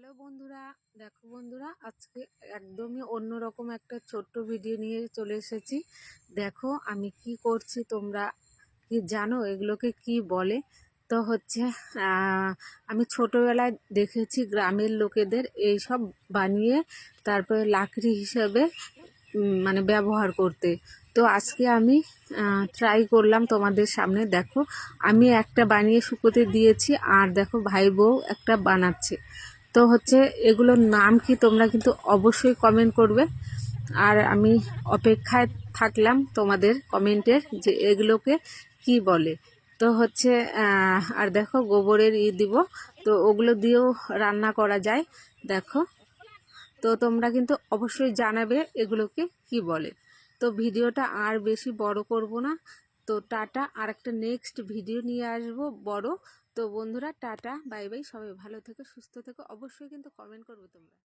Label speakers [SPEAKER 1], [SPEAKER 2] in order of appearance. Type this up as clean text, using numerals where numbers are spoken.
[SPEAKER 1] Hello বন্ধুরা, দেখো বন্ধুরা, আজকে একদমই অন্যরকম একটা ছোট্ট ভিডিও নিয়ে চলে এসেছি। দেখো আমি কি করছি, তোমরা কি জানো এগুলোকে কি বলে? তো হচ্ছে আমি ছোটবেলায় দেখেছি গ্রামের লোকেদের এই সব বানিয়ে তারপরে লাকড়ি হিসাবে মানে ব্যবহার করতে। তো আজকে আমি ট্রাই করলাম তোমাদের সামনে। দেখো আমি একটা বানিয়ে শুকোতে দিয়েছি, আর দেখো ভাই বউ একটা বানাচ্ছে। তো হচ্ছে এগুলোর নাম কি তোমরা কিন্তু অবশ্যই কমেন্ট করবে, আর আমি অপেক্ষায় থাকলাম তোমাদের কমেন্টের যে এগুলোকে কি বলে। তো হচ্ছে আর দেখো গোবরের দিব, তো ওগুলো দিয়েও রান্না করা যায়। দেখো, তো তোমরা কিন্তু অবশ্যই জানাবে এগুলোকে কি বলে। তো ভিডিওটা আর বেশি বড় করব না। তো টাটা, আর একটা নেক্সট ভিডিও নিয়ে আসবো বড়। তো বন্ধুরা টাটা, বাই বাই, সবাই ভালো থেকো, সুস্থ থেকো, অবশ্যই কিন্তু কমেন্ট করবে তোমরা।